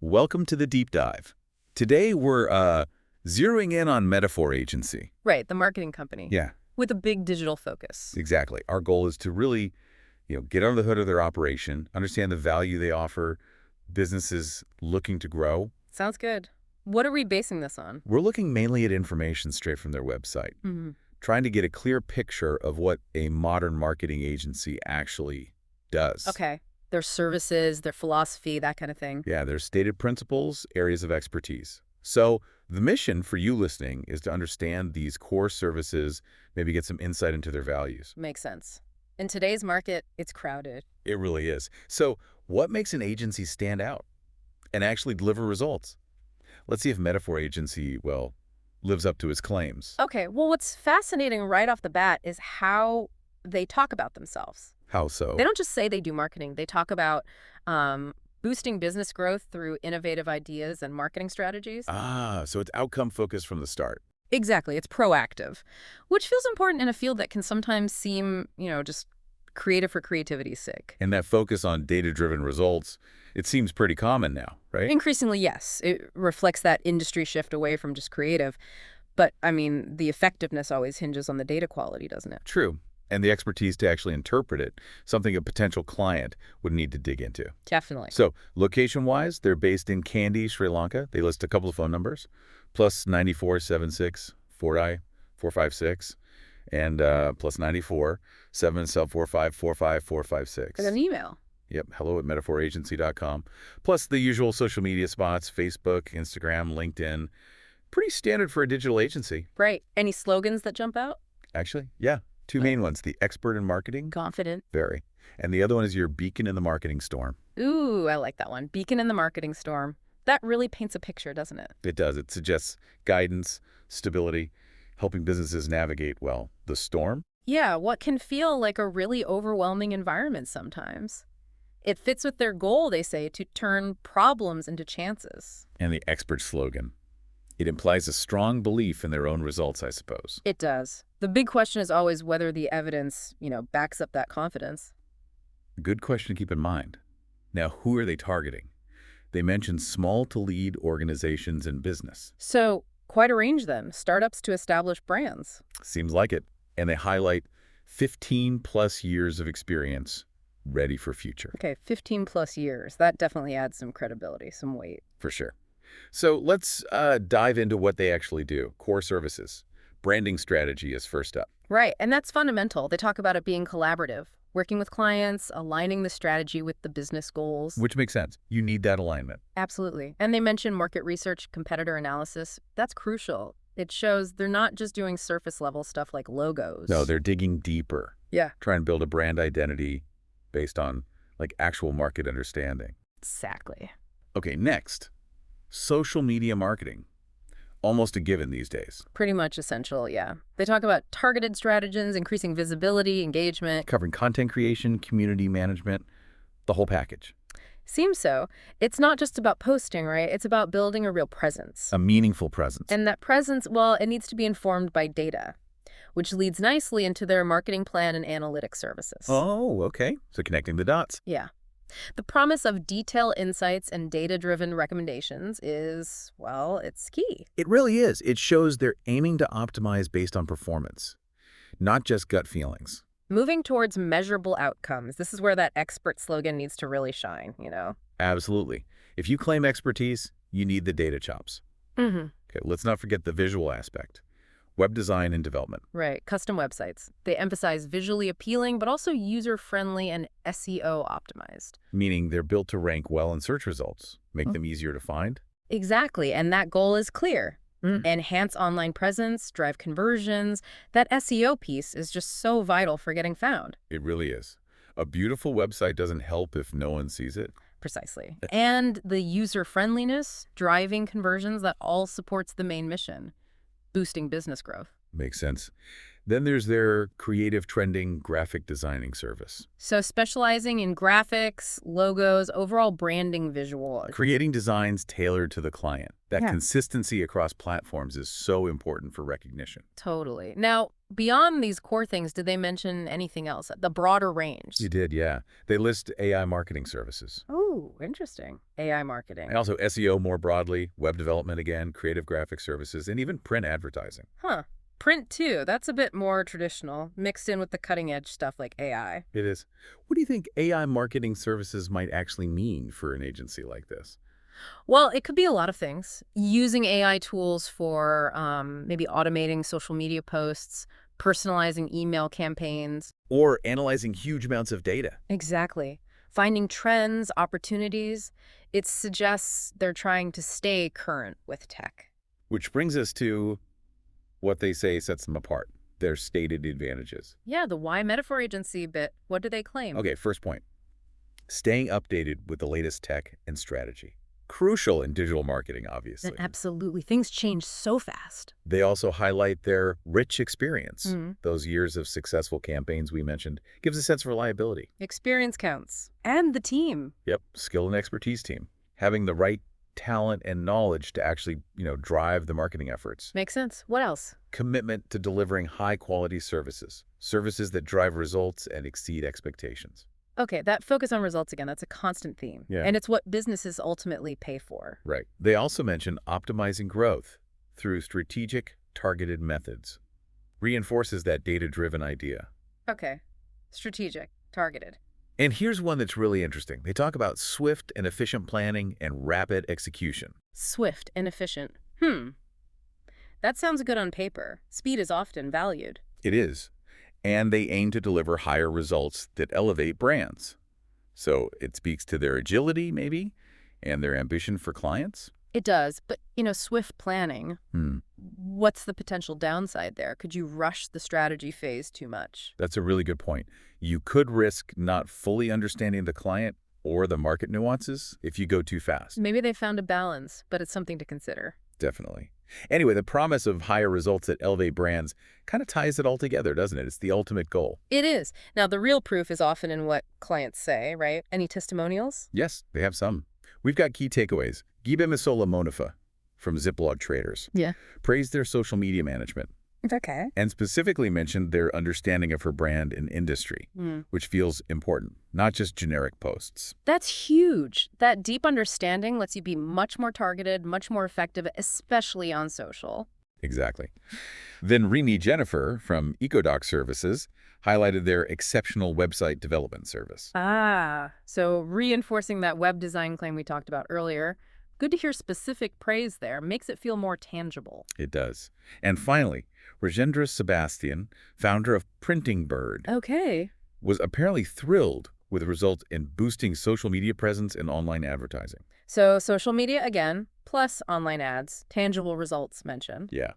Welcome to the deep dive. Today we're zeroing in on Metaphor Agency. Right, the marketing company. Yeah, With a big digital focus. exactly. Our goal is to really, get under the hood of their operation, understand the value they offer businesses looking to grow. Sounds good. What are we basing this on? We're looking mainly at information straight from their website, Hmm. trying to get a clear picture of what a modern marketing agency actually does. Okay. Their services, their philosophy, that kind of thing. Yeah, their stated principles, areas of expertise. So the mission for you listening is to understand these core services, maybe get some insight into their values. Makes sense. In today's market, it's crowded. It really is. So what makes an agency stand out and actually deliver results? Let's see if Metaphor Agency, well, lives up to its claims. Okay, well, what's fascinating right off the bat is how they talk about themselves. How so? They don't just say they do marketing. They talk about boosting business growth through innovative ideas and marketing strategies. So it's outcome focused from the start. Exactly. It's proactive, which feels important in a field that can sometimes seem, just creative for creativity's sake. And that focus on data-driven results, it seems pretty common now, right? Increasingly, yes. It reflects that industry shift away from just creative. But, I mean, the effectiveness always hinges on the data quality, doesn't it? True. And the expertise to actually interpret it, something a potential client would need to dig into. Definitely. So location-wise, they're based in Kandy, Sri Lanka. They list a couple of phone numbers, plus 9476 4I 456 and plus 94 745 45456. And an email. Yep, hello at metaphoragency.com. Plus the usual social media spots, Facebook, Instagram, LinkedIn. Pretty standard for a digital agency. Right. Any slogans that jump out? Actually, yeah. Two main ones, the expert in marketing, Confident. very. And the other one is your beacon in the marketing storm. Ooh, I like that one. Beacon in the marketing storm. That really paints a picture, doesn't it? It does. It suggests guidance, stability, helping businesses navigate, well, the storm. Yeah, what can feel like a really overwhelming environment sometimes. It fits with their goal, they say, to turn problems into chances. And the expert slogan. It implies a strong belief in their own results, I suppose. It does. The big question is always whether the evidence, backs up that confidence. Good question to keep in mind. Now, who are they targeting? They mention small to lead organizations in business. So, quite a range then. Startups to established brands. Seems like it. And they highlight 15 plus years of experience ready for future. Okay, 15 plus years. That definitely adds some credibility, some weight. For sure. So let's dive into what they actually do. Core services. Branding strategy is first up. Right, and that's fundamental. They talk about it being collaborative, working with clients, aligning the strategy with the business goals. Which makes sense. You need that alignment. Absolutely. And they mention market research, competitor analysis. That's crucial. It shows they're not just doing surface level stuff like logos. No, they're digging deeper. Yeah. Try and build a brand identity based on actual market understanding. Exactly. Okay, next. Social media marketing. Almost a given these days. Pretty much essential, yeah. They talk about targeted strategies, increasing visibility, engagement. Covering content creation, community management, the whole package. Seems so. It's not just about posting, right? It's about building a real presence. A meaningful presence. And that presence, well, it needs to be informed by data, which leads nicely into their marketing plan and analytics services. Oh, okay. So connecting the dots. Yeah. The promise of detailed insights and data-driven recommendations is, well, it's key. It really is. It shows they're aiming to optimize based on performance, not just gut feelings. Moving towards measurable outcomes. This is where that expert slogan needs to really shine, Absolutely. If you claim expertise, you need the data chops. Mm-hmm. Okay, let's not forget the visual aspect. Web design and development. Right. Custom websites. They emphasize visually appealing, but also user-friendly and SEO optimized. Meaning they're built to rank well in search results, make them easier to find. Exactly. And that goal is clear. Enhance online presence, drive conversions. That SEO piece is just so vital for getting found. It really is. A beautiful website doesn't help if no one sees it. Precisely. And the user-friendliness, driving conversions, that all supports the main mission, boosting business growth. Makes sense. Then there's their creative trending graphic designing service. So specializing in graphics, logos, overall branding visual. Creating designs tailored to the client. That Yeah. consistency across platforms is so important for recognition. Totally. Now, beyond these core things, did they mention anything else? The broader range? You did, yeah. They list AI marketing services. Oh, interesting. AI marketing. And also SEO more broadly, web development again, creative graphic services, and even print advertising. Huh. Print, too. That's a bit more traditional, mixed in with the cutting-edge stuff like AI. It is. What do you think AI marketing services might actually mean for an agency like this? Well, it could be a lot of things. Using AI tools for maybe automating social media posts, personalizing email campaigns. Or analyzing huge amounts of data. Exactly. Finding trends, opportunities. It suggests they're trying to stay current with tech. Which brings us to what they say sets them apart, their stated advantages. Yeah, the why metaphor agency bit. What do they claim? Okay, first point. Staying updated with the latest tech and strategy. Crucial in digital marketing, obviously. Absolutely. Things change so fast. They also highlight their rich experience. Mhm. Those years of successful campaigns we mentioned gives a sense of reliability. Experience counts. And the team. Yep, skill and expertise team. Having the right talent and knowledge to actually, drive the marketing efforts. Makes sense. What else? Commitment to delivering high-quality services. Services that drive results and exceed expectations. Okay, that focus on results again, that's a constant theme. Yeah. And it's what businesses ultimately pay for. Right. They also mention optimizing growth through strategic, targeted methods. Reinforces that data-driven idea. Okay. Strategic. Targeted. And here's one that's really interesting. They talk about swift and efficient planning and rapid execution. Swift and efficient. That sounds good on paper. Speed is often valued. It is. And they aim to deliver higher results that elevate brands. So it speaks to their agility, maybe, and their ambition for clients. It does, but, swift planning, what's the potential downside there? Could you rush the strategy phase too much? That's a really good point. You could risk not fully understanding the client or the market nuances if you go too fast. Maybe they found a balance, but it's something to consider. Definitely. Anyway, the promise of higher results that elevate brands kind of ties it all together, doesn't it? It's the ultimate goal. It is. Now, the real proof is often in what clients say, right? Any testimonials? Yes, they have some. We've got key takeaways. Gibe Misola Monifa from Zipblog Traders Yeah. praised their social media management Okay. and specifically mentioned their understanding of her brand and industry, which feels important, not just generic posts. That's huge. That deep understanding lets you be much more targeted, much more effective, especially on social. Exactly. Then Remy Jennifer from EcoDoc Services highlighted their exceptional website development service. So reinforcing that web design claim we talked about earlier. Good to hear specific praise there. Makes it feel more tangible. It does. And finally, Rajendra Sebastian, founder of Printing Bird, Okay. was apparently thrilled with the results in boosting social media presence and online advertising. So social media again, plus online ads, tangible results mentioned. Yeah.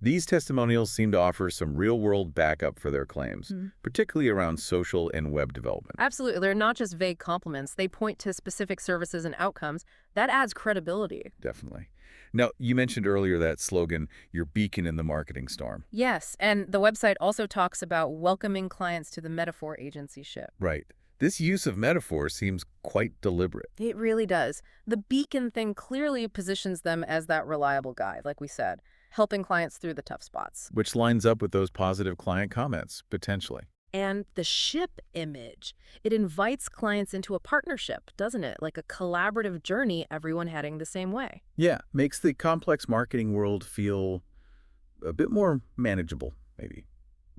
These testimonials seem to offer some real-world backup for their claims, particularly around social and web development. Absolutely. They're not just vague compliments. They point to specific services and outcomes. That adds credibility. Definitely. Now, you mentioned earlier that slogan, your beacon in the marketing storm. Yes, and the website also talks about welcoming clients to the metaphor agency ship. Right. This use of metaphor seems quite deliberate. It really does. The beacon thing clearly positions them as that reliable guide, like we said, helping clients through the tough spots. Which lines up with those positive client comments, potentially. And the ship image, it invites clients into a partnership, doesn't it? Like a collaborative journey, everyone heading the same way. Yeah, makes the complex marketing world feel a bit more manageable, maybe.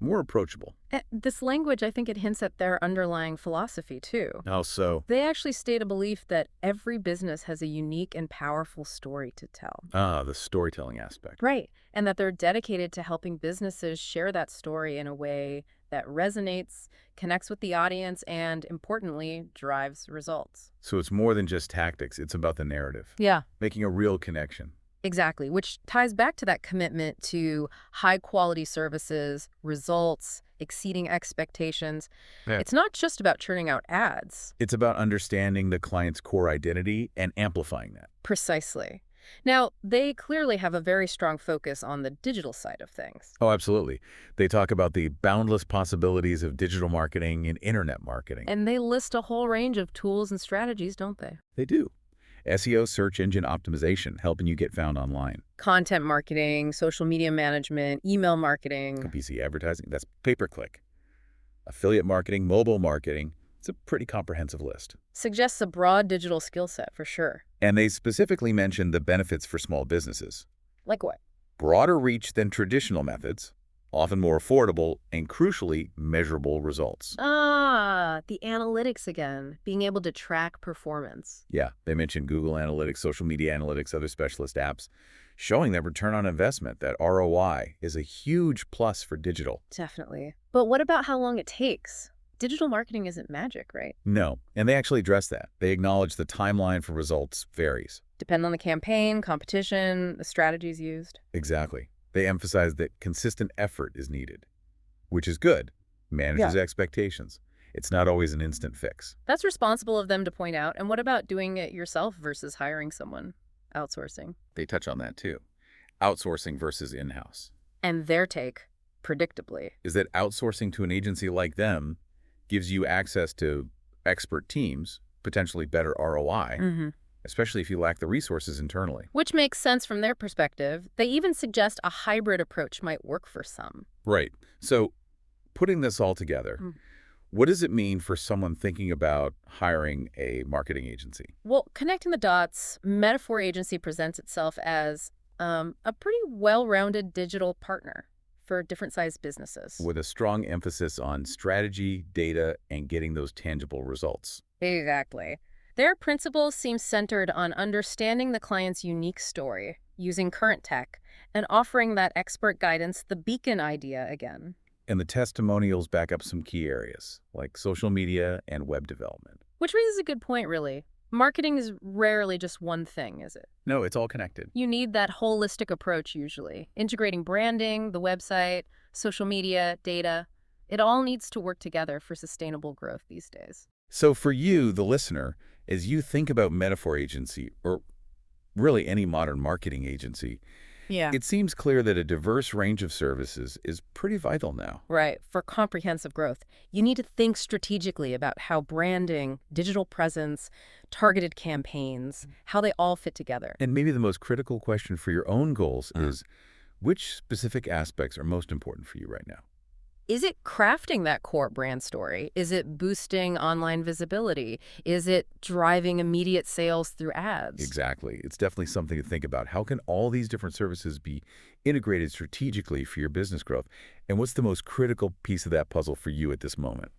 More approachable. This language, I think it hints at their underlying philosophy, too. How so? They actually state a belief that every business has a unique and powerful story to tell. The storytelling aspect. Right. And that they're dedicated to helping businesses share that story in a way that resonates, connects with the audience, and, importantly, drives results. So it's more than just tactics. It's about the narrative. Yeah. Making a real connection. Exactly, which ties back to that commitment to high-quality services, results, exceeding expectations. Yeah. It's not just about churning out ads. It's about understanding the client's core identity and amplifying that. Precisely. Now, they clearly have a very strong focus on the digital side of things. Oh, absolutely. They talk about the boundless possibilities of digital marketing and internet marketing. And they list a whole range of tools and strategies, don't they? They do. SEO, search engine optimization, helping you get found online. Content marketing, social media management, email marketing. PPC advertising, that's pay-per-click. Affiliate marketing, mobile marketing. It's a pretty comprehensive list. Suggests a broad digital skill set for sure. And they specifically mention the benefits for small businesses. Like what? Broader reach than traditional methods, often more affordable, and crucially, measurable results. Ah, the analytics again, being able to track performance. Yeah, they mention Google Analytics, social media analytics, other specialist apps, showing that return on investment, that ROI, is a huge plus for digital. Definitely. But what about how long it takes? Digital marketing isn't magic, right? No, and they actually address that. They acknowledge the timeline for results varies. Depend on the campaign, competition, the strategies used. Exactly. They emphasize that consistent effort is needed, which is good. Manages expectations. It's not always an instant fix. That's responsible of them to point out. And what about doing it yourself versus hiring someone? Outsourcing. They touch on that too. Outsourcing versus in-house. And their take, predictably. Is that outsourcing to an agency like them gives you access to expert teams, potentially better ROI, especially if you lack the resources internally. Which makes sense from their perspective. They even suggest a hybrid approach might work for some. Right. So putting this all together, what does it mean for someone thinking about hiring a marketing agency? Well, connecting the dots, Metaphor Agency presents itself as a pretty well-rounded digital partner for different-sized businesses. With a strong emphasis on strategy, data, and getting those tangible results. Exactly. Their principles seem centered on understanding the client's unique story, using current tech, and offering that expert guidance, the beacon idea again. And the testimonials back up some key areas, like social media and web development. Which raises a good point, really. Marketing is rarely just one thing, is it? No, it's all connected. You need that holistic approach usually, integrating branding, the website, social media, data. It all needs to work together for sustainable growth these days. So for you, the listener, as you think about Metaphor Agency, or really any modern marketing agency, it seems clear that a diverse range of services is pretty vital now. Right. For comprehensive growth, you need to think strategically about how branding, digital presence, targeted campaigns, how they all fit together. And maybe the most critical question for your own goals is, which specific aspects are most important for you right now? Is it crafting that core brand story? Is it boosting online visibility? Is it driving immediate sales through ads? Exactly. It's definitely something to think about. How can all these different services be integrated strategically for your business growth? And what's the most critical piece of that puzzle for you at this moment?